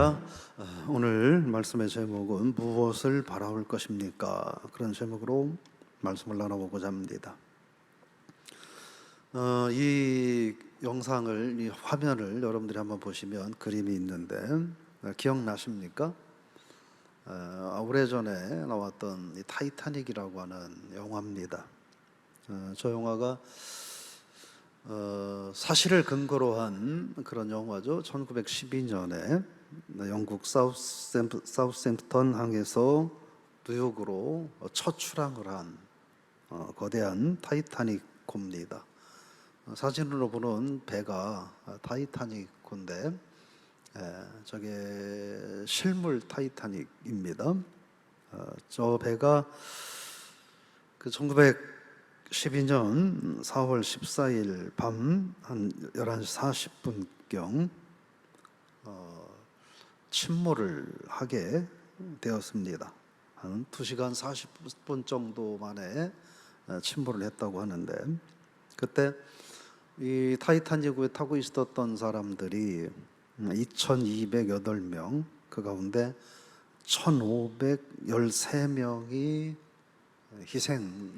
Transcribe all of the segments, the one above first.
할렐루야. 오늘 말씀의 제목은 무엇을 바라올 것입니까? 그런 제목으로 말씀을 나눠보고자 합니다. 이 영상을, 이 화면을 여러분들이 한번 보시면 그림이 있는데 기억나십니까? 오래전에 나왔던 이 타이타닉이라고 하는 영화입니다. 저 영화가 사실을 근거로 한 그런 영화죠. 1912년에 영국 사우샘프턴 항에서 뉴욕으로 첫 출항을 한 거대한 타이타닉호입니다. 사진으로 보는 배가 타이타닉호인데 저게 실물 타이타닉입니다. 저 배가 그 1912년 4월 14일 밤 한 11시 40분경 침몰을 하게 되었습니다. 한 2시간 40분 정도 만에 침몰을 했다고 하는데, 그때 이 타이타닉호에 타고 있었던 사람들이 2,208명, 그 가운데 1,513명이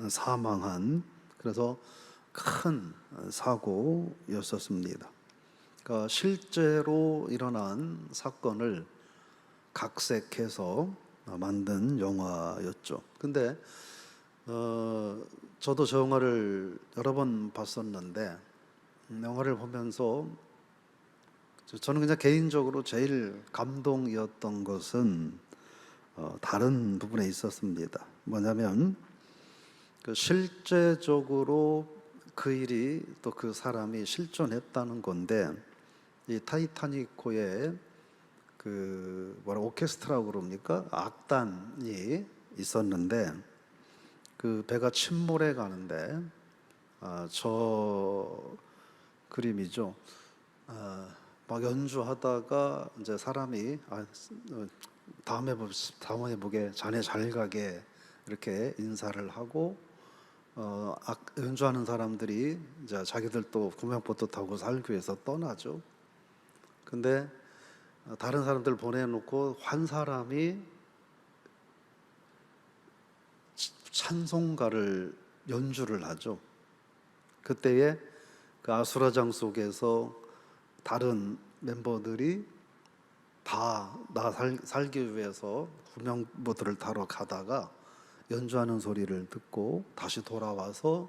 사망한, 그래서 큰 사고였었습니다. 그러니까 실제로 일어난 사건을 각색해서 만든 영화였죠. 근데 저도 저 영화를 여러 번 봤었는데, 영화를 보면서 저는 그냥 개인적으로 제일 감동이었던 것은 다른 부분에 있었습니다. 뭐냐면 그 실제적으로 그 일이, 또 그 사람이 실존했다는 건데, 이 타이타닉호에 그 오케스트라고 그럽니까? 악단이 있었는데, 그 배가 침몰해 가는데 저 그림이죠. 막 연주하다가 이제 사람이 다음에 보게 자네 잘 가게 이렇게 인사를 하고 연주하는 사람들이 이제 자기들도 구명보트 타고 살기 위해서 떠나죠. 근데 다른 사람들 보내놓고 한 사람이 찬송가를 연주를 하죠. 그때에 그 아수라장 속에서 다른 멤버들이 다 나 살기 위해서 구명보트를 타러 가다가 연주하는 소리를 듣고 다시 돌아와서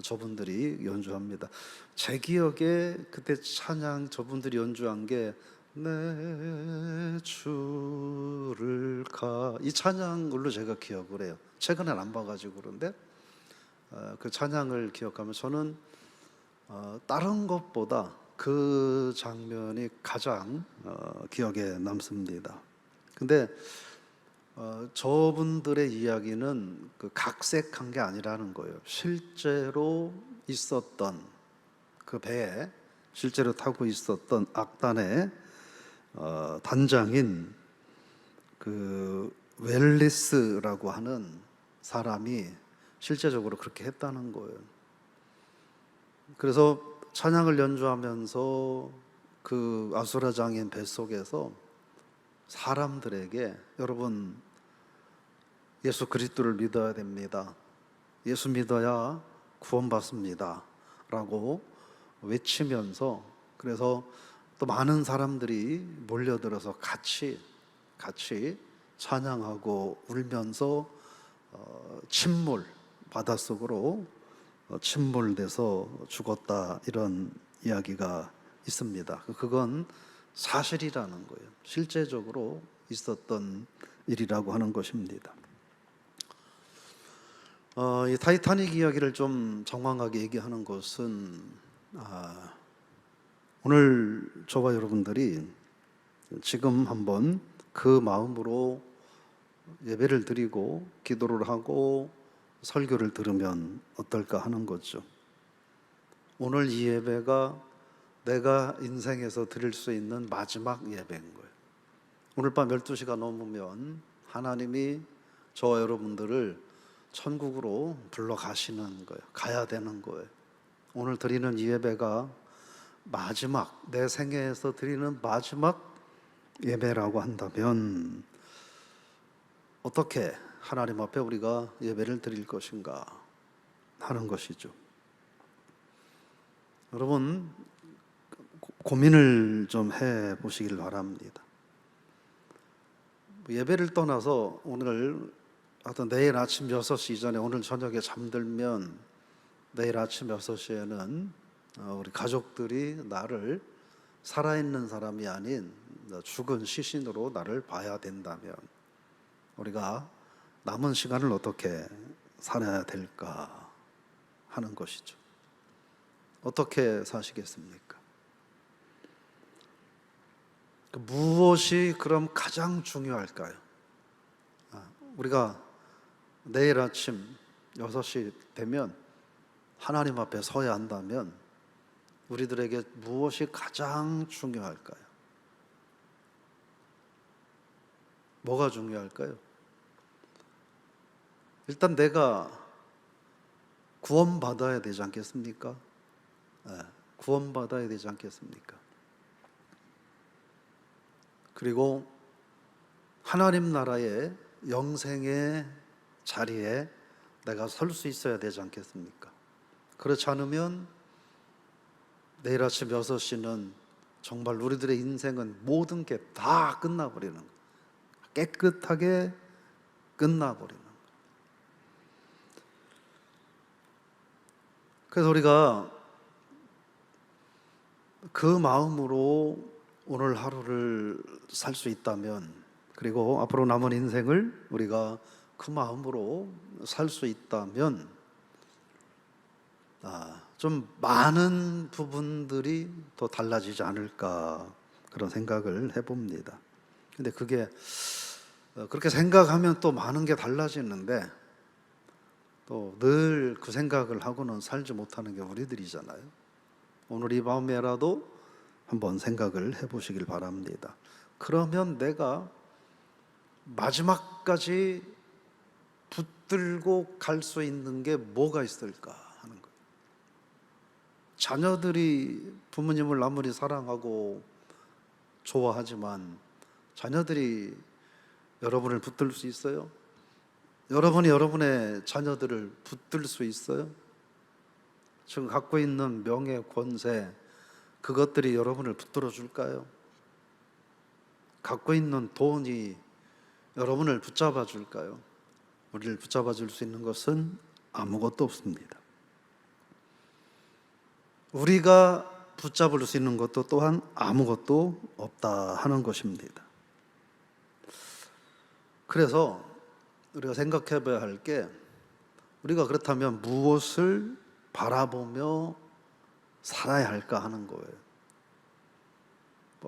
저분들이 연주합니다. 제 기억에 그때 찬양 저분들이 연주한 게 내 주를 이 찬양으로 제가 기억을 해요. 최근엔 안 봐가지고 그런데 그 찬양을 기억하면 저는 다른 것보다 그 장면이 가장 기억에 남습니다. 근데 저분들의 이야기는 그 각색한 게 아니라는 거예요. 실제로 있었던 그 배에 실제로 타고 있었던 악단의 단장인 그 웰리스라고 하는 사람이 실제적으로 그렇게 했다는 거예요. 그래서 찬양을 연주하면서 그 아수라장인 뱃속에서 사람들에게, 여러분 예수 그리스도를 믿어야 됩니다, 예수 믿어야 구원받습니다 라고 외치면서, 그래서 또 많은 사람들이 몰려들어서 같이 찬양하고 울면서 바닷속으로 침몰돼서 죽었다, 이런 이야기가 있습니다. 그건 사실이라는 거예요. 실제적으로 있었던 일이라고 하는 것입니다. 이 타이타닉 이야기를 좀 정확하게 얘기하는 것은 오늘 저와 여러분들이 지금 한번 그 마음으로 예배를 드리고 기도를 하고 설교를 들으면 어떨까 하는 거죠. 오늘 이 예배가 내가 인생에서 드릴 수 있는 마지막 예배인 거예요. 오늘 밤 12시가 넘으면 하나님이 저와 여러분들을 천국으로 불러 가시는 거예요. 가야 되는 거예요. 오늘 드리는 이 예배가 마지막, 내 생애에서 드리는 마지막 예배라고 한다면 어떻게 하나님 앞에 우리가 예배를 드릴 것인가 하는 것이죠. 여러분 고민을 좀 해 보시길 바랍니다. 예배를 떠나서 오늘 하여튼 내일 아침 6시 이전에 오늘 저녁에 잠들면 내일 아침 6시에는 우리 가족들이 나를 살아있는 사람이 아닌 죽은 시신으로 나를 봐야 된다면 우리가 남은 시간을 어떻게 살아야 될까 하는 것이죠. 어떻게 사시겠습니까? 무엇이 그럼 가장 중요할까요? 우리가 내일 아침 6시 되면 하나님 앞에 서야 한다면 우리들에게 무엇이 가장 중요할까요? 뭐가 중요할까요? 일단 내가 구원받아야 되지 않겠습니까? 구원받아야 되지 않겠습니까? 그리고 하나님 나라의 영생의 자리에 내가 설 수 있어야 되지 않겠습니까? 그렇지 않으면 내일 아침 6시는 정말 우리들의 인생은 모든 게 다 끝나버리는 거예요. 깨끗하게 끝나버리는 거예요. 그래서 우리가 그 마음으로 오늘 하루를 살 수 있다면, 그리고 앞으로 남은 인생을 우리가 그 마음으로 살 수 있다면 좀 많은 부분들이 더 달라지지 않을까 그런 생각을 해봅니다. 근데 그게 그렇게 생각하면 또 많은 게 달라지는데 또 늘 그 생각을 하고는 살지 못하는 게 우리들이잖아요. 오늘 이 밤에라도 한번 생각을 해보시길 바랍니다. 그러면 내가 마지막까지 붙들고 갈 수 있는 게 뭐가 있을까 하는 거예요. 자녀들이 부모님을 아무리 사랑하고 좋아하지만 자녀들이 여러분을 붙들 수 있어요? 여러분이 여러분의 자녀들을 붙들 수 있어요? 지금 갖고 있는 명예, 권세, 그것들이 여러분을 붙들어 줄까요? 갖고 있는 돈이 여러분을 붙잡아 줄까요? 우리를 붙잡아 줄 수 있는 것은 아무것도 없습니다. 우리가 붙잡을 수 있는 것도 또한 아무것도 없다 하는 것입니다. 그래서 우리가 생각해 봐야 할 게, 우리가 그렇다면 무엇을 바라보며 살아야 할까 하는 거예요.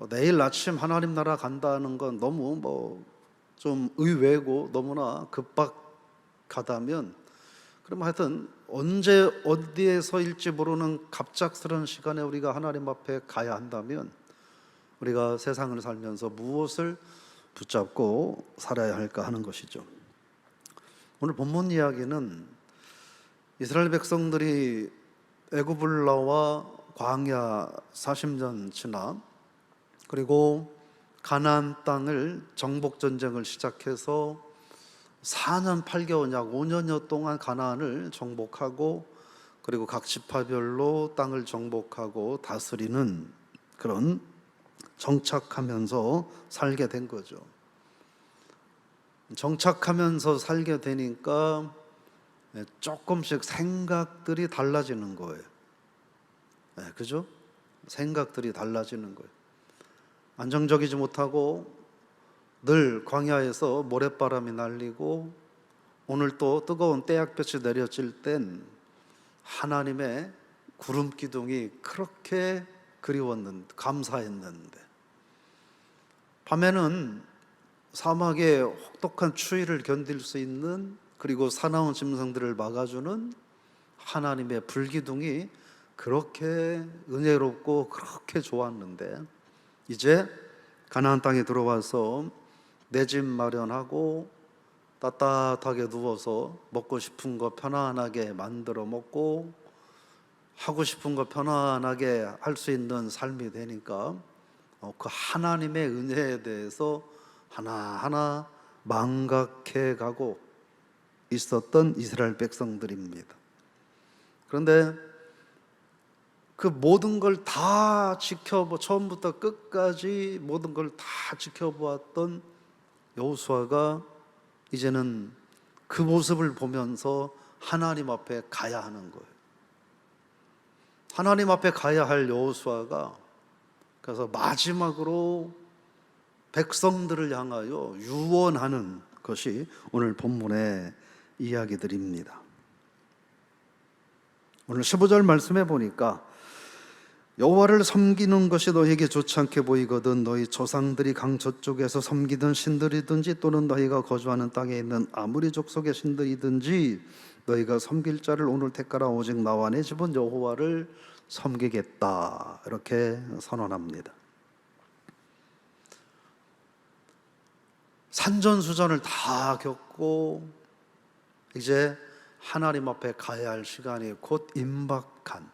내일 아침 하나님 나라 간다는 건 너무 좀 의외고 너무나 급박하다면, 그럼 하여튼 언제 어디에서일지 모르는 갑작스러운 시간에 우리가 하나님 앞에 가야 한다면 우리가 세상을 살면서 무엇을 붙잡고 살아야 할까 하는 것이죠. 오늘 본문 이야기는 이스라엘 백성들이 애굽을 나와 광야 40년 지나 그리고 가나안 땅을 정복 전쟁을 시작해서 4년 8개월 약 5년여 동안 가나안을 정복하고 그리고 각 지파별로 땅을 정복하고 다스리는 그런 정착하면서 살게 된 거죠. 정착하면서 살게 되니까 조금씩 생각들이 달라지는 거예요. 그죠? 생각들이 달라지는 거예요. 안정적이지 못하고 늘 광야에서 모래바람이 날리고 오늘 또 뜨거운 떼약볕이 내려질 땐 하나님의 구름 기둥이 그렇게 그리웠는데, 감사했는데, 밤에는 사막의 혹독한 추위를 견딜 수 있는, 그리고 사나운 짐승들을 막아주는 하나님의 불기둥이 그렇게 은혜롭고 그렇게 좋았는데, 이제 가나안 땅에 들어와서 내 집 마련하고 따뜻하게 누워서 먹고 싶은 거 편안하게 만들어 먹고 하고 싶은 거 편안하게 할 수 있는 삶이 되니까 그 하나님의 은혜에 대해서 하나하나 망각해 가고 있었던 이스라엘 백성들입니다. 그런데 그 모든 걸 다 처음부터 끝까지 모든 걸 다 지켜보았던 여호수아가 이제는 그 모습을 보면서 하나님 앞에 가야 하는 거예요. 하나님 앞에 가야 할 여호수아가 그래서 마지막으로 백성들을 향하여 유언하는 것이 오늘 본문의 이야기들입니다. 오늘 15절 말씀해 보니까 여호와를 섬기는 것이 너희에게 좋지 않게 보이거든 너희 조상들이 강 저쪽에서 섬기던 신들이든지 또는 너희가 거주하는 땅에 있는 아무리 족속의 신들이든지 너희가 섬길 자를 오늘 택하라 오직 나와 내 집은 여호와를 섬기겠다 이렇게 선언합니다. 산전수전을 다 겪고 이제 하나님 앞에 가야 할 시간이 곧 임박한,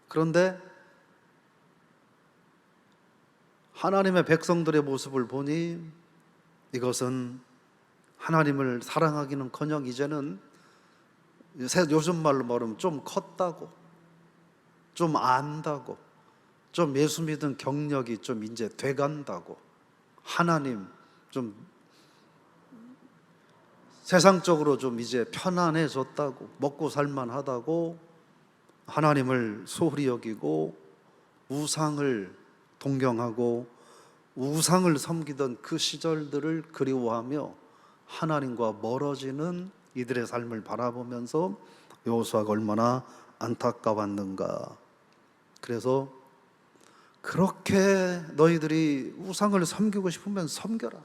그런데 하나님의 백성들의 모습을 보니 이것은 하나님을 사랑하기는커녕 이제는 요즘 말로 말하면 좀 컸다고, 좀 안다고, 좀 예수 믿은 경력이 좀 이제 돼간다고, 하나님 좀 세상적으로 좀 이제 편안해졌다고, 먹고 살만하다고 하나님을 소홀히 여기고 우상을 동경하고 우상을 섬기던 그 시절들을 그리워하며 하나님과 멀어지는 이들의 삶을 바라보면서 여호수아가 얼마나 안타까웠는가. 그래서 그렇게 너희들이 우상을 섬기고 싶으면 섬겨라.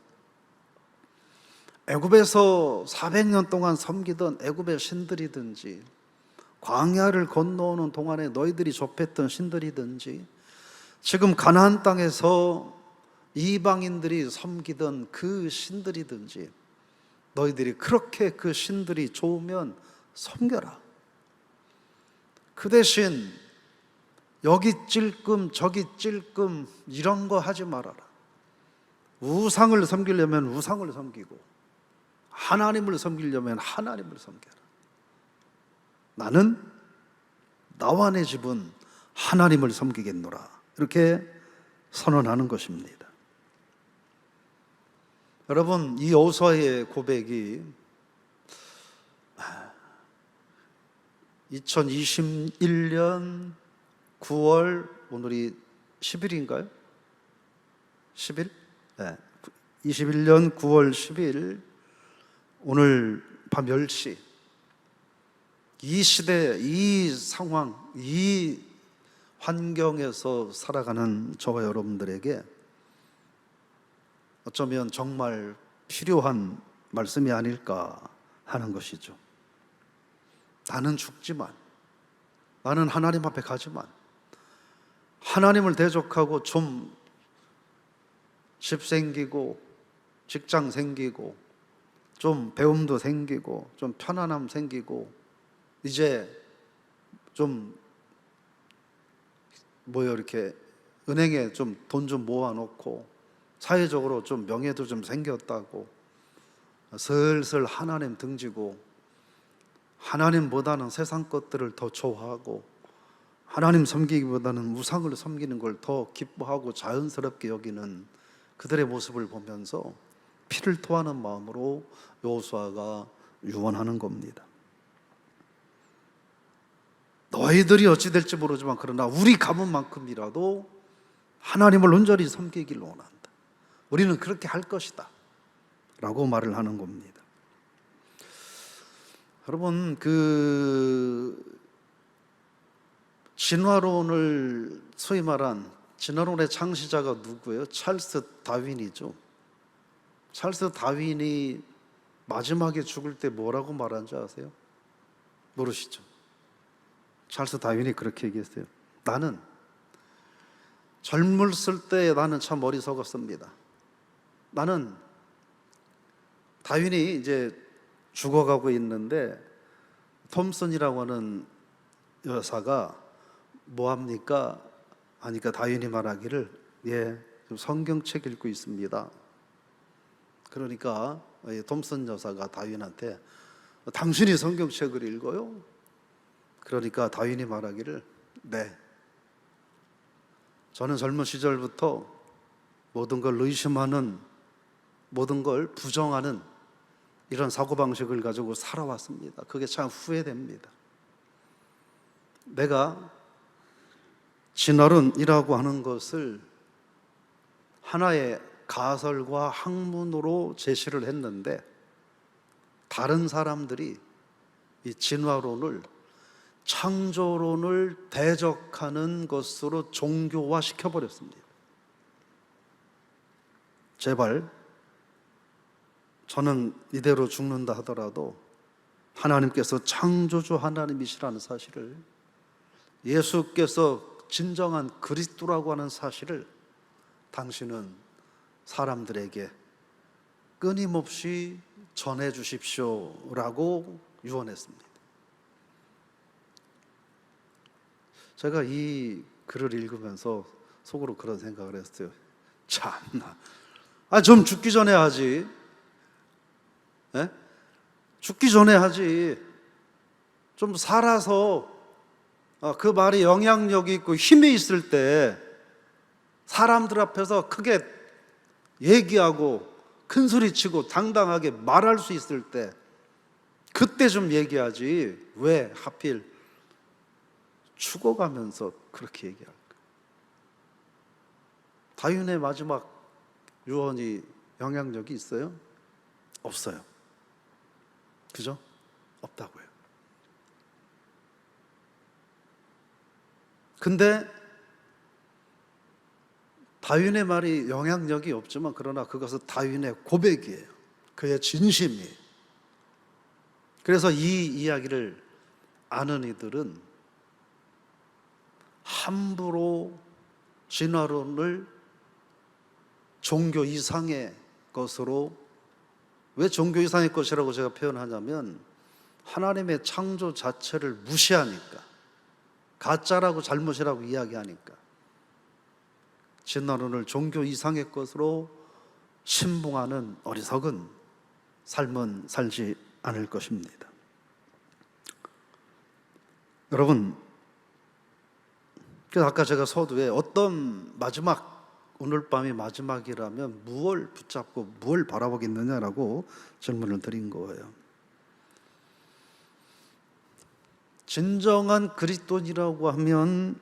애굽에서 400년 동안 섬기던 애굽의 신들이든지 광야를 건너오는 동안에 너희들이 접했던 신들이든지 지금 가나안 땅에서 이방인들이 섬기던 그 신들이든지 너희들이 그렇게 그 신들이 좋으면 섬겨라. 그 대신 여기 찔끔 저기 찔끔 이런 거 하지 말아라. 우상을 섬기려면 우상을 섬기고 하나님을 섬기려면 하나님을 섬겨라. 나는 나와 내 집은 하나님을 섬기겠노라. 이렇게 선언하는 것입니다. 여러분, 이 여호수아의 고백이 2021년 9월 오늘이 10일인가요? 10일? 네. 21년 9월 10일 오늘 밤 10시 이 시대, 이 상황, 이 환경에서 살아가는 저와 여러분들에게 어쩌면 정말 필요한 말씀이 아닐까 하는 것이죠. 나는 죽지만, 나는 하나님 앞에 가지만 하나님을 대적하고 좀 집 생기고 직장 생기고 좀 배움도 생기고 좀 편안함 생기고 이제 좀 이렇게 은행에 좀 돈 좀 모아놓고 사회적으로 좀 명예도 좀 생겼다고 슬슬 하나님 등지고 하나님보다는 세상 것들을 더 좋아하고 하나님 섬기기보다는 우상을 섬기는 걸 더 기뻐하고 자연스럽게 여기는 그들의 모습을 보면서 피를 토하는 마음으로 여호수아가 유언하는 겁니다. 너희들이 어찌 될지 모르지만 그러나 우리 가문만큼이라도 하나님을 온전히 섬기기를 원한다. 우리는 그렇게 할 것이다 라고 말을 하는 겁니다. 여러분, 진화론을 소위 말한 진화론의 창시자가 누구예요? 찰스 다윈이죠. 찰스 다윈이 마지막에 죽을 때 뭐라고 말한지 아세요? 모르시죠? 찰스 다윈이 그렇게 얘기했어요. 나는 젊었을 때 나는 참 어리석었습니다. 나는 다윈이 이제 죽어가고 있는데 톰슨이라고 하는 여사가 뭐합니까? 하니까 다윈이 말하기를 성경책 읽고 있습니다. 그러니까 톰슨 여사가 다윈한테 당신이 성경책을 읽어요? 그러니까 다윈이 말하기를 네, 저는 젊은 시절부터 모든 걸 의심하는, 모든 걸 부정하는 이런 사고방식을 가지고 살아왔습니다. 그게 참 후회됩니다. 내가 진화론이라고 하는 것을 하나의 가설과 학문으로 제시를 했는데 다른 사람들이 이 진화론을 창조론을 대적하는 것으로 종교화 시켜버렸습니다. 제발 저는 이대로 죽는다 하더라도 하나님께서 창조주 하나님이시라는 사실을, 예수께서 진정한 그리스도라고 하는 사실을 당신은 사람들에게 끊임없이 전해 주십시오라고 유언했습니다. 제가 이 글을 읽으면서 속으로 그런 생각을 했어요. 참나, 좀 죽기 전에 하지. 에? 죽기 전에 하지. 좀 살아서 그 말이 영향력이 있고 힘이 있을 때, 사람들 앞에서 크게 얘기하고 큰 소리 치고 당당하게 말할 수 있을 때, 그때 좀 얘기하지. 왜 하필 죽어가면서 그렇게 얘기할까? 다윈의 마지막 유언이 영향력이 있어요? 없어요. 그죠? 없다고요. 근데 다윈의 말이 영향력이 없지만, 그러나 그것은 다윈의 고백이에요. 그의 진심이에요. 그래서 이 이야기를 아는 이들은 함부로 진화론을 종교 이상의 것으로, 왜 종교 이상의 것이라고 제가 표현하냐면 하나님의 창조 자체를 무시하니까, 가짜라고 잘못이라고 이야기하니까 진화론을 종교 이상의 것으로 신봉하는 어리석은 삶은 살지 않을 것입니다. 여러분, 그래서 아까 제가 서두에 어떤 오늘 밤이 마지막이라면 무엇을 붙잡고 무엇을 바라보겠느냐라고 질문을 드린 거예요. 진정한 그리스도인이라고 하면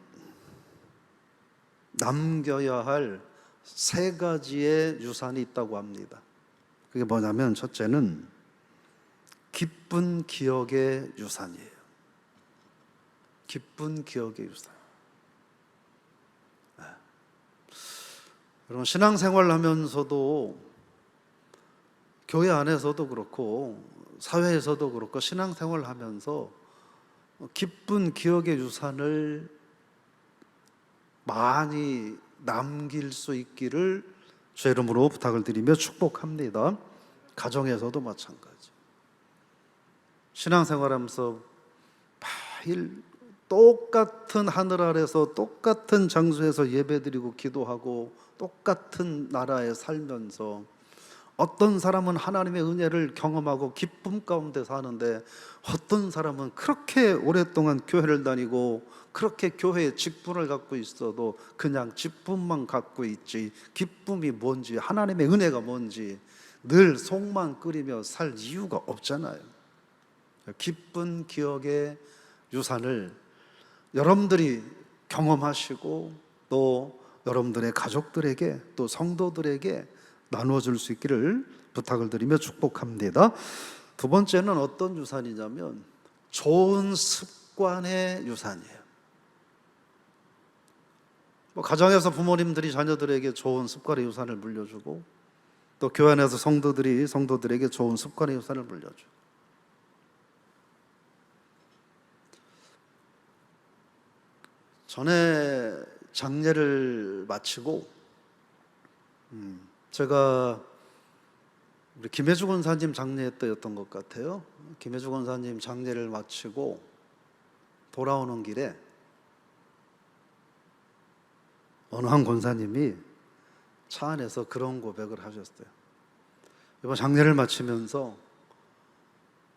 남겨야 할 세 가지의 유산이 있다고 합니다. 그게 뭐냐면, 첫째는 기쁜 기억의 유산이에요. 기쁜 기억의 유산. 여러분, 신앙생활을 하면서도, 교회 안에서도 그렇고 사회에서도 그렇고, 신앙생활을 하면서 기쁜 기억의 유산을 많이 남길 수 있기를 주의 이름으로 부탁을 드리며 축복합니다. 가정에서도 마찬가지. 신앙생활하면서 매일 똑같은 하늘 아래서 똑같은 장소에서 예배드리고 기도하고 똑같은 나라에 살면서 어떤 사람은 하나님의 은혜를 경험하고 기쁨 가운데 사는데, 어떤 사람은 그렇게 오랫동안 교회를 다니고 그렇게 교회에 직분을 갖고 있어도 그냥 직분만 갖고 있지, 기쁨이 뭔지, 하나님의 은혜가 뭔지 늘 속만 끓이며 살 이유가 없잖아요. 기쁜 기억의 유산을 여러분들이 경험하시고 또 여러분들의 가족들에게, 또 성도들에게 나누어줄 수 있기를 부탁을 드리며 축복합니다. 두 번째는 어떤 유산이냐면 좋은 습관의 유산이에요. 가정에서 부모님들이 자녀들에게 좋은 습관의 유산을 물려주고, 또 교회 안에서 성도들이 성도들에게 좋은 습관의 유산을 물려주고. 전에 장례를 마치고 제가 우리 김혜주 권사님 장례 때였던 것 같아요. 김혜주 권사님 장례를 마치고 돌아오는 길에 어느 한 권사님이 차 안에서 그런 고백을 하셨어요. 이번 장례를 마치면서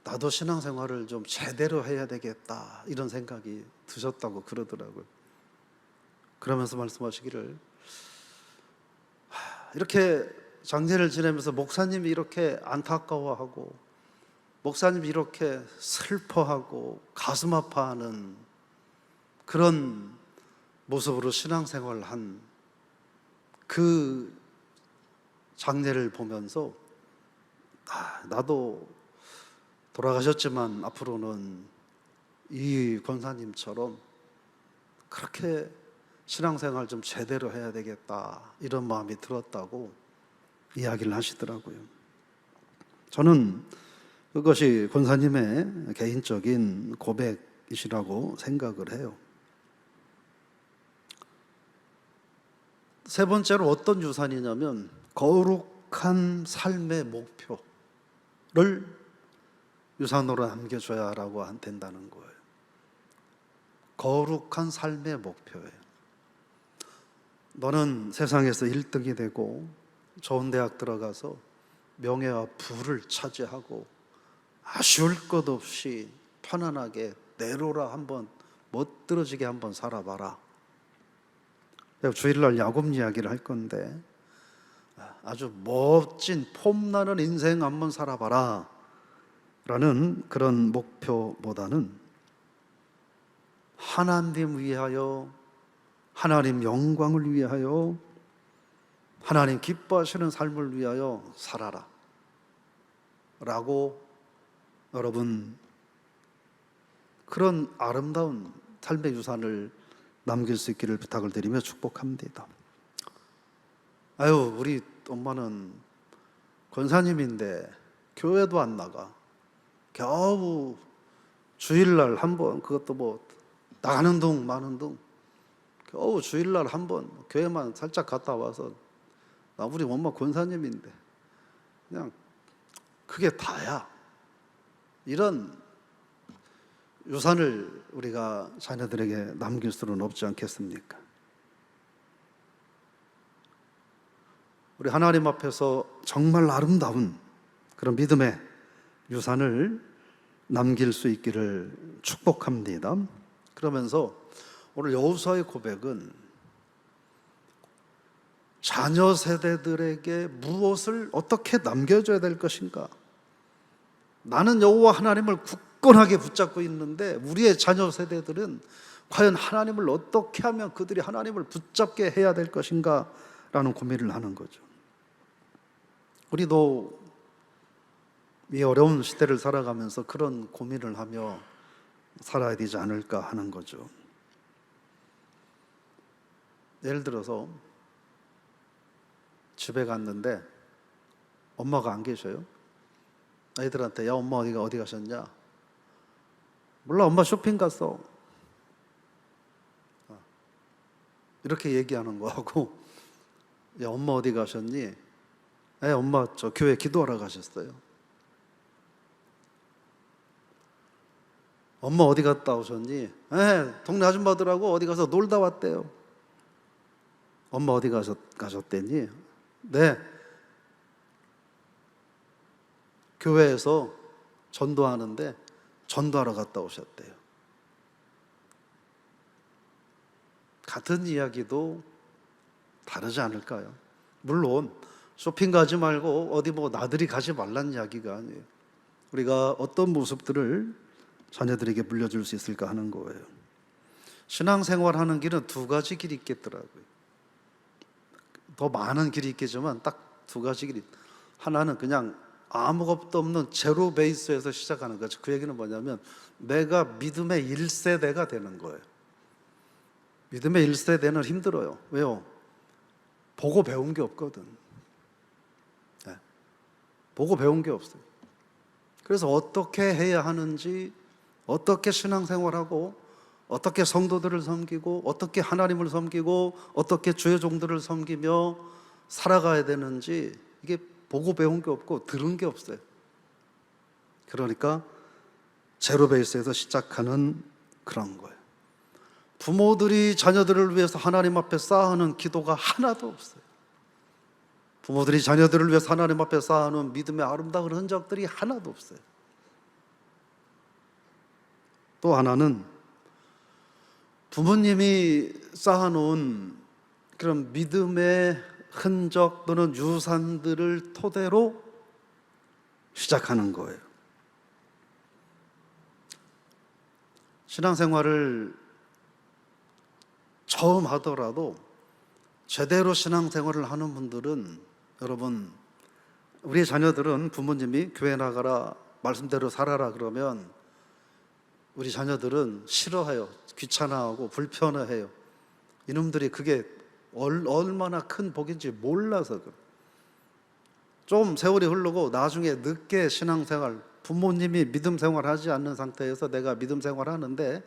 나도 신앙생활을 좀 제대로 해야 되겠다 이런 생각이 드셨다고 그러더라고요. 그러면서 말씀하시기를, 이렇게 장례를 지내면서 목사님이 이렇게 안타까워하고 목사님이 이렇게 슬퍼하고 가슴 아파하는 그런 모습으로 신앙생활을 한 그 장례를 보면서 나도 돌아가셨지만 앞으로는 이 권사님처럼 그렇게 신앙생활 좀 제대로 해야 되겠다 이런 마음이 들었다고 이야기를 하시더라고요. 저는 그것이 권사님의 개인적인 고백이시라고 생각을 해요. 세 번째로 어떤 유산이냐면 거룩한 삶의 목표를 유산으로 남겨줘야라고 된다는 거예요. 거룩한 삶의 목표예요. 너는 세상에서 1등이 되고 좋은 대학 들어가서 명예와 부를 차지하고 아쉬울 것 없이 편안하게 내로라 한번 멋들어지게 한번 살아봐라. 주일날 야곱 이야기를 할 건데 아주 멋진 폼나는 인생 한번 살아봐라 라는 그런 목표보다는 하나님 위하여, 하나님 영광을 위하여, 하나님 기뻐하시는 삶을 위하여 살아라 라고 여러분 그런 아름다운 삶의 유산을 남길 수 있기를 부탁을 드리며 축복합니다. 우리 엄마는 권사님인데 교회도 안 나가. 겨우 주일날 한번, 그것도 뭐 나가는 둥 마는 둥, 겨우 주일날 한번 교회만 살짝 갔다 와서 우리 엄마 권사님인데 그냥 그게 다야. 이런 유산을 우리가 자녀들에게 남길 수는 없지 않겠습니까? 우리 하나님 앞에서 정말 아름다운 그런 믿음의 유산을 남길 수 있기를 축복합니다. 그러면서 오늘 여호수아의 고백은 자녀 세대들에게 무엇을 어떻게 남겨줘야 될 것인가? 나는 여호와 하나님을 굳건하게 붙잡고 있는데 우리의 자녀 세대들은 과연 하나님을 어떻게 하면 그들이 하나님을 붙잡게 해야 될 것인가 라는 고민을 하는 거죠. 우리도 이 어려운 시대를 살아가면서 그런 고민을 하며 살아야 되지 않을까 하는 거죠. 예를 들어서 집에 갔는데 엄마가 안 계셔요. 아이들한테 야 엄마 어디 가셨냐? 몰라 엄마 쇼핑 갔어. 이렇게 얘기하는 거하고 야 엄마 어디 가셨니? 엄마 저 교회 기도하러 가셨어요. 엄마 어디 갔다 오셨니? 동네 아줌마들하고 어디 가서 놀다 왔대요. 엄마 어디 가셨대니? 네, 교회에서 전도하는데 전도하러 갔다 오셨대요. 같은 이야기도 다르지 않을까요? 물론 쇼핑 가지 말고 어디 뭐 나들이 가지 말란 이야기가 아니에요. 우리가 어떤 모습들을 자녀들에게 물려줄 수 있을까 하는 거예요. 신앙생활하는 길은 두 가지 길이 있겠더라고요. 더 많은 길이 있겠지만 딱 두 가지 길이. 하나는 그냥 아무것도 없는 제로 베이스에서 시작하는 거죠. 그 얘기는 뭐냐면 내가 믿음의 1세대가 되는 거예요. 믿음의 1세대는 힘들어요. 왜요? 보고 배운 게 없거든. 보고 배운 게 없어요. 그래서 어떻게 해야 하는지, 어떻게 신앙생활하고, 어떻게 성도들을 섬기고, 어떻게 하나님을 섬기고, 어떻게 주의 종들을 섬기며 살아가야 되는지 이게 보고 배운 게 없고 들은 게 없어요. 그러니까 제로 베이스에서 시작하는 그런 거예요. 부모들이 자녀들을 위해서 하나님 앞에 쌓아하는 기도가 하나도 없어요. 부모들이 자녀들을 위해서 하나님 앞에 쌓아놓은 믿음의 아름다운 흔적들이 하나도 없어요. 또 하나는 부모님이 쌓아놓은 그런 믿음의 흔적 또는 유산들을 토대로 시작하는 거예요. 신앙생활을 처음 하더라도 제대로 신앙생활을 하는 분들은, 여러분, 우리 자녀들은 부모님이 교회 나가라, 말씀대로 살아라 그러면 우리 자녀들은 싫어해요. 귀찮아하고 불편해해요. 이놈들이 그게 얼마나 큰 복인지 몰라서 그래요. 좀 세월이 흐르고 나중에 늦게 신앙생활, 부모님이 믿음 생활하지 않는 상태에서 내가 믿음 생활하는데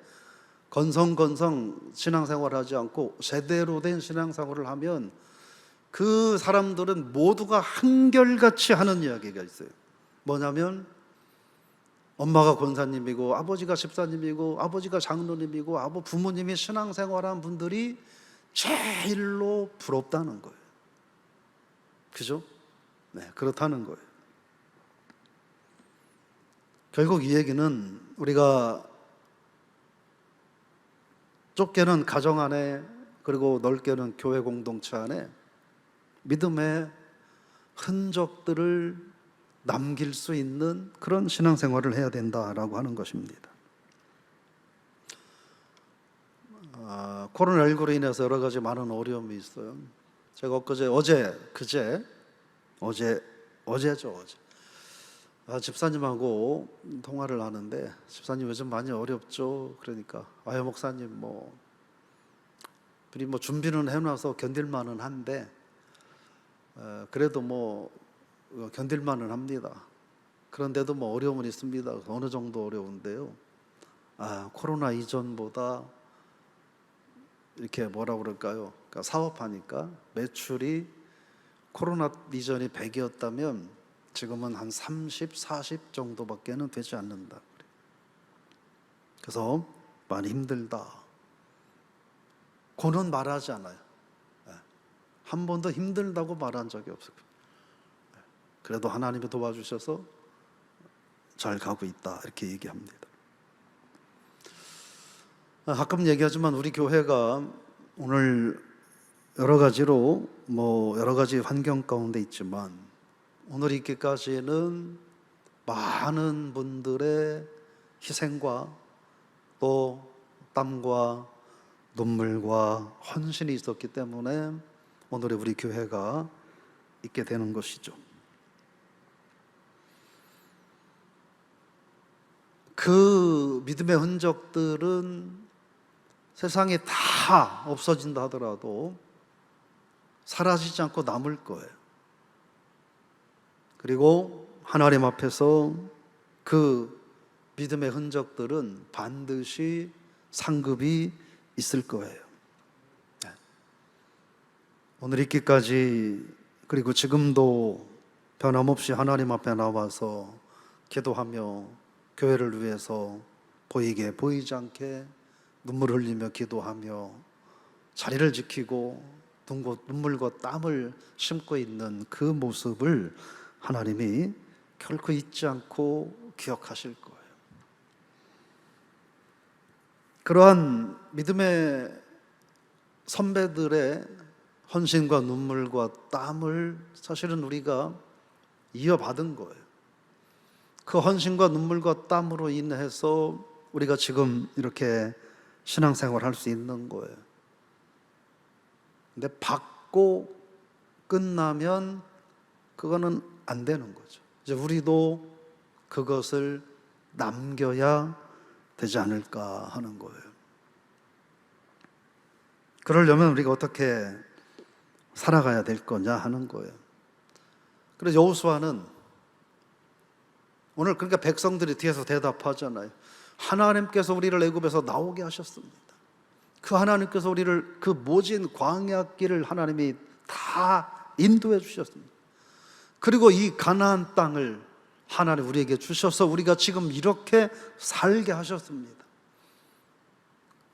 건성건성 신앙생활하지 않고 제대로 된 신앙생활을 하면 그 사람들은 모두가 한결같이 하는 이야기가 있어요. 뭐냐면 엄마가 권사님이고 아버지가 집사님이고 아버지가 장로님이고 부모님이 신앙생활한 분들이 제일로 부럽다는 거예요. 그죠? 네, 그렇다는 거예요. 결국 이 얘기는 우리가 좁게는 가정 안에 그리고 넓게는 교회 공동체 안에 믿음의 흔적들을 남길 수 있는 그런 신앙생활을 해야 된다라고 하는 것입니다. 코로나19로 인해서 여러 가지 많은 어려움이 있어요. 제가 어제죠. 집사님하고 통화를 하는데, 집사님 요즘 많이 어렵죠? 그러니까 아유 목사님 우리 준비는 해놔서 견딜만은 한데 그래도 견딜만은 합니다. 그런데도 어려움은 있습니다. 어느 정도 어려운데요. 코로나 이전보다 이렇게 그러니까 사업하니까 매출이 코로나 이전이 100이었다면 지금은 한 30, 40 정도밖에는 되지 않는다. 그래서 많이 힘들다. 고는 말하지 않아요. 한 번도 힘들다고 말한 적이 없어요. 그래도 하나님이 도와주셔서 잘 가고 있다, 이렇게 얘기합니다. 가끔 얘기하지만 우리 교회가 오늘 여러 가지로 여러 가지 환경 가운데 있지만 오늘 있기까지는 많은 분들의 희생과 또 땀과 눈물과 헌신이 있었기 때문에 오늘의 우리 교회가 있게 되는 것이죠. 그 믿음의 흔적들은 세상에 다 없어진다 하더라도 사라지지 않고 남을 거예요. 그리고 하나님 앞에서 그 믿음의 흔적들은 반드시 상급이 있을 거예요. 오늘 있기까지 그리고 지금도 변함없이 하나님 앞에 나와서 기도하며 교회를 위해서 보이게 보이지 않게 눈물 흘리며 기도하며 자리를 지키고 눈물과 땀을 심고 있는 그 모습을 하나님이 결코 잊지 않고 기억하실 거예요. 그러한 믿음의 선배들의 헌신과 눈물과 땀을 사실은 우리가 이어받은 거예요. 그 헌신과 눈물과 땀으로 인해서 우리가 지금 이렇게 신앙생활 할 수 있는 거예요. 근데 받고 끝나면 그거는 안 되는 거죠. 이제 우리도 그것을 남겨야 되지 않을까 하는 거예요. 그러려면 우리가 어떻게 살아가야 될 거냐 하는 거예요. 그래서 여호수아는 오늘 그러니까 백성들이 뒤에서 대답하잖아요. 하나님께서 우리를 애굽에서 나오게 하셨습니다. 그 하나님께서 우리를 그 모진 광야길을 하나님이 다 인도해 주셨습니다. 그리고 이 가나안 땅을 하나님 우리에게 주셔서 우리가 지금 이렇게 살게 하셨습니다.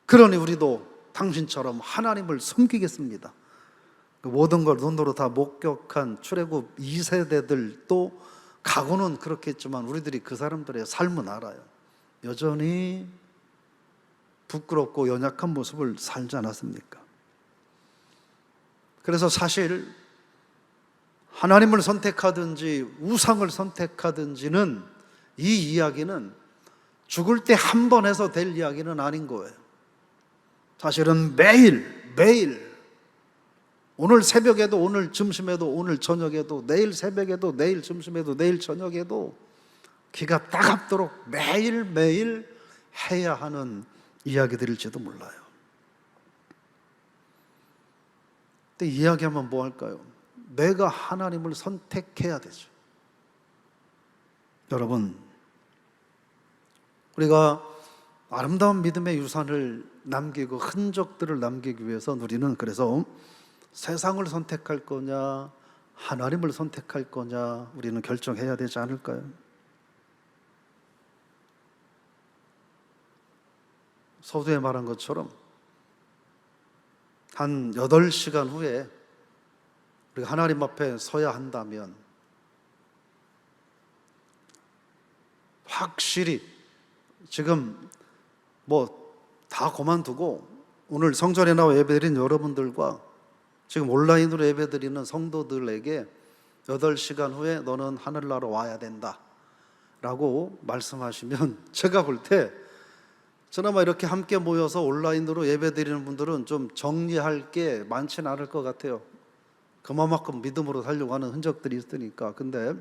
그러니 우리도 당신처럼 하나님을 섬기겠습니다. 그 모든 걸 눈으로 다 목격한 출애굽 2세대들도 각오는 그렇게 했지만 우리들이 그 사람들의 삶은 알아요. 여전히 부끄럽고 연약한 모습을 살지 않았습니까? 그래서 사실 하나님을 선택하든지 우상을 선택하든지는 이 이야기는 죽을 때 한 번 해서 될 이야기는 아닌 거예요. 사실은 매일 오늘 새벽에도, 오늘 점심에도, 오늘 저녁에도, 내일 새벽에도, 내일 점심에도, 내일 저녁에도 귀가 따갑도록 매일매일 해야 하는 이야기들일지도 몰라요. 근데 이야기하면 뭐 할까요? 내가 하나님을 선택해야 되죠. 여러분, 우리가 아름다운 믿음의 유산을 남기고 흔적들을 남기기 위해서 우리는 그래서 세상을 선택할 거냐 하나님을 선택할 거냐 우리는 결정해야 되지 않을까요? 서두에 말한 것처럼 한 8시간 후에 우리가 하나님 앞에 서야 한다면 확실히 지금 뭐 다 그만두고 오늘 성전에 나와 예배드린 여러분들과 지금 온라인으로 예배드리는 성도들에게 8시간 후에 너는 하늘나라 와야 된다 라고 말씀하시면 제가 볼 때 저나마 이렇게 함께 모여서 온라인으로 예배드리는 분들은 좀 정리할 게 많지는 않을 것 같아요. 그만큼 믿음으로 살려고 하는 흔적들이 있으니까. 근데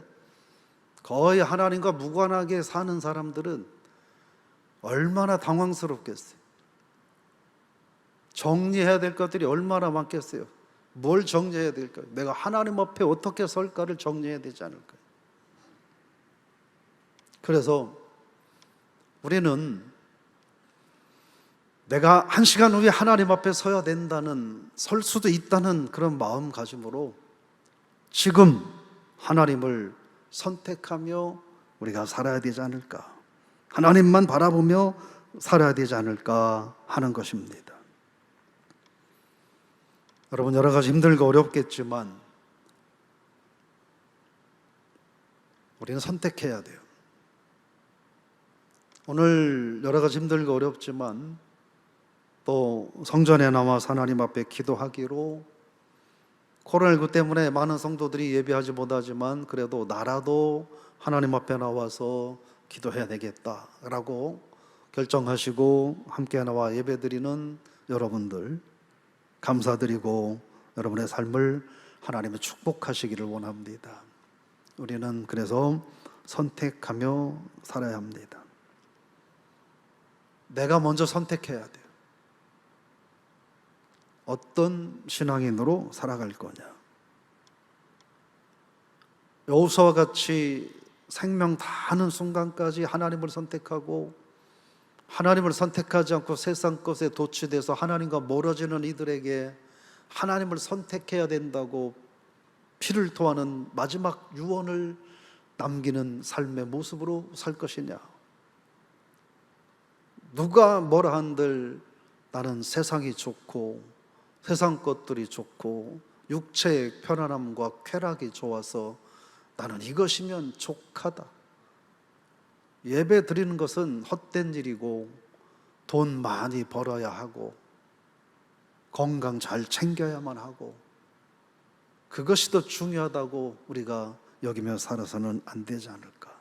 거의 하나님과 무관하게 사는 사람들은 얼마나 당황스럽겠어요. 정리해야 될 것들이 얼마나 많겠어요. 뭘 정리해야 될까요? 내가 하나님 앞에 어떻게 설까를 정리해야 되지 않을까요? 그래서 우리는 내가 1시간 후에 하나님 앞에 서야 된다는, 설 수도 있다는 그런 마음가짐으로 지금 하나님을 선택하며 우리가 살아야 되지 않을까, 하나님만 바라보며 살아야 되지 않을까 하는 것입니다. 여러분, 여러 가지 힘들고 어렵겠지만 우리는 선택해야 돼요. 오늘 여러 가지 힘들고 어렵지만 또 성전에 나와서 하나님 앞에 기도하기로, 코로나19 때문에 많은 성도들이 예배하지 못하지만 그래도 나라도 하나님 앞에 나와서 기도해야 되겠다라고 결정하시고 함께 나와 예배드리는 여러분들 감사드리고 여러분의 삶을 하나님이 축복하시기를 원합니다. 우리는 그래서 선택하며 살아야 합니다. 내가 먼저 선택해야 돼요. 어떤 신앙인으로 살아갈 거냐. 여호수아와 같이 생명 다하는 순간까지 하나님을 선택하고 하나님을 선택하지 않고 세상 것에 도취돼서 하나님과 멀어지는 이들에게 하나님을 선택해야 된다고 피를 토하는 마지막 유언을 남기는 삶의 모습으로 살 것이냐. 누가 뭐라 한들 나는 세상이 좋고 세상 것들이 좋고 육체의 편안함과 쾌락이 좋아서 나는 이것이면 족하다. 예배 드리는 것은 헛된 일이고 돈 많이 벌어야 하고 건강 잘 챙겨야만 하고 그것이 더 중요하다고 우리가 여기며 살아서는 안 되지 않을까.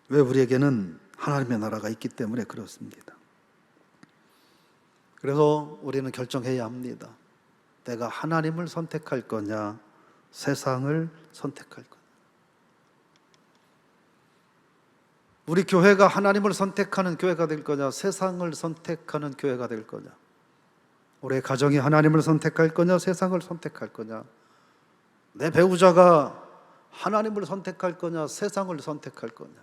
왜? 우리에게는 하나님의 나라가 있기 때문에 그렇습니다. 그래서 우리는 결정해야 합니다. 내가 하나님을 선택할 거냐 세상을 선택할 거냐. 우리 교회가 하나님을 선택하는 교회가 될 거냐 세상을 선택하는 교회가 될 거냐. 우리 가정이 하나님을 선택할 거냐 세상을 선택할 거냐. 내 배우자가 하나님을 선택할 거냐 세상을 선택할 거냐.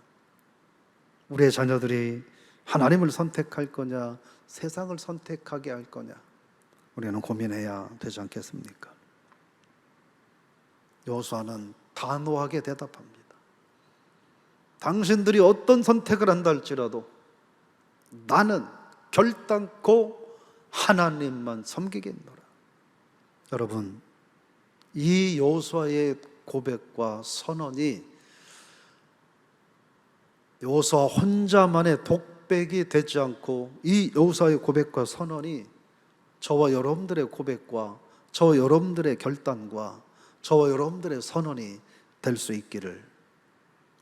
우리의 자녀들이 하나님을 선택할 거냐 세상을 선택하게 할 거냐. 우리는 고민해야 되지 않겠습니까? 여호수아는 단호하게 대답합니다. 당신들이 어떤 선택을 한다 할지라도 나는 결단코 하나님만 섬기겠노라. 여러분, 이 여호수아의 고백과 선언이 여호수아 혼자만의 독백이 되지 않고, 이 여호수아의 고백과 선언이 저와 여러분들의 고백과 저와 여러분들의 결단과 저와 여러분들의 선언이 될 수 있기를.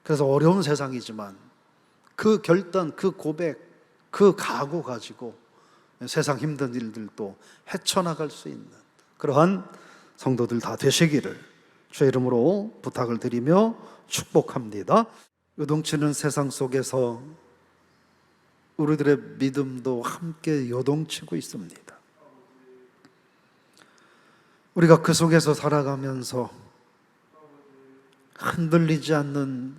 그래서 어려운 세상이지만 그 결단, 그 고백, 그 각오 가지고 세상 힘든 일들도 헤쳐나갈 수 있는 그러한 성도들 다 되시기를 주의 이름으로 부탁을 드리며 축복합니다. 요동치는 세상 속에서 우리들의 믿음도 함께 요동치고 있습니다. 우리가 그 속에서 살아가면서 흔들리지 않는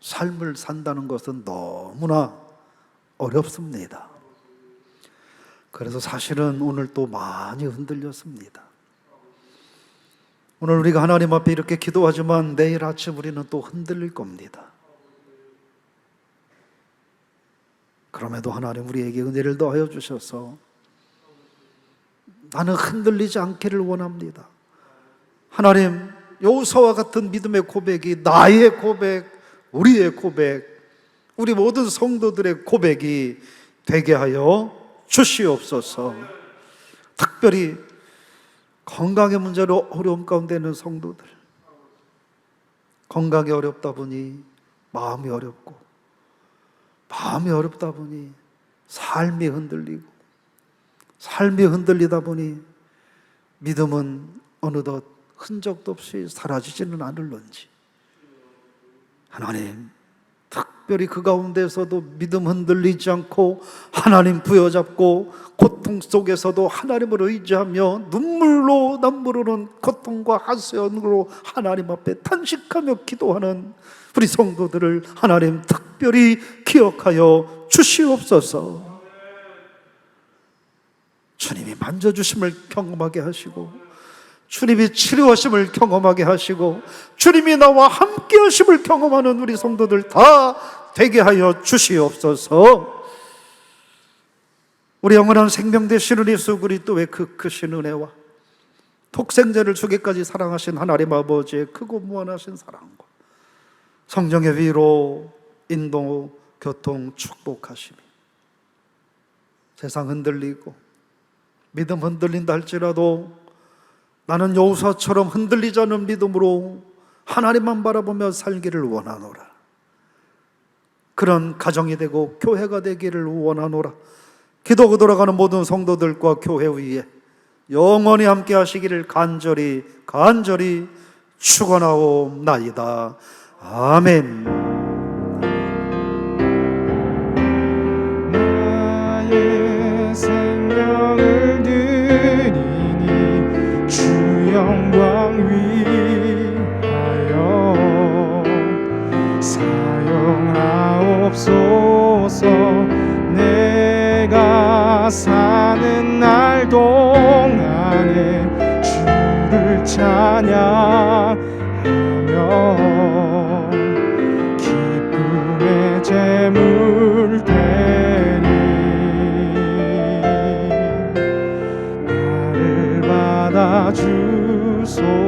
삶을 산다는 것은 너무나 어렵습니다. 그래서 사실은 오늘 또 많이 흔들렸습니다. 오늘 우리가 하나님 앞에 이렇게 기도하지만 내일 아침 우리는 또 흔들릴 겁니다. 그럼에도 하나님 우리에게 은혜를 더하여 주셔서 나는 흔들리지 않기를 원합니다. 하나님, 여호수아와 같은 믿음의 고백이 나의 고백, 우리의 고백, 우리 모든 성도들의 고백이 되게 하여 주시옵소서. 특별히 건강의 문제로 어려움 가운데 있는 성도들, 건강이 어렵다 보니 마음이 어렵고, 마음이 어렵다 보니 삶이 흔들리고, 삶이 흔들리다 보니 믿음은 어느덧 흔적도 없이 사라지지는 않을런지, 하나님 특별히 그 가운데서도 믿음 흔들리지 않고 하나님 부여잡고 고통 속에서도 하나님을 의지하며 눈물로 남부르는 고통과 하소연으로 하나님 앞에 탄식하며 기도하는 우리 성도들을 하나님 특별히 기억하여 주시옵소서. 주님이 만져주심을 경험하게 하시고, 주님이 치료하심을 경험하게 하시고, 주님이 나와 함께 하심을 경험하는 우리 성도들 다 되게 하여 주시옵소서. 우리 영원한 생명 되시는 예수 그리스도의 그 크신 은혜와 독생자를 주기까지 사랑하신 하나님 아버지의 크고 무한하신 사랑과 성령의 위로 인도 교통 축복하심이 세상 흔들리고 믿음 흔들린다 할지라도 나는 여호수아처럼 흔들리지 않는 믿음으로 하나님만 바라보며 살기를 원하노라. 그런 가정이 되고 교회가 되기를 원하노라. 기도가 돌아가는 모든 성도들과 교회 위에 영원히 함께 하시기를 간절히 축원하옵나이다. 아멘. 나의 생명을 드리니 주 영광 위하여 사용하옵소서. 내가 사는 날 동안에 주를 찬양하며 기쁨의 제물 되니 나를 받아주소서.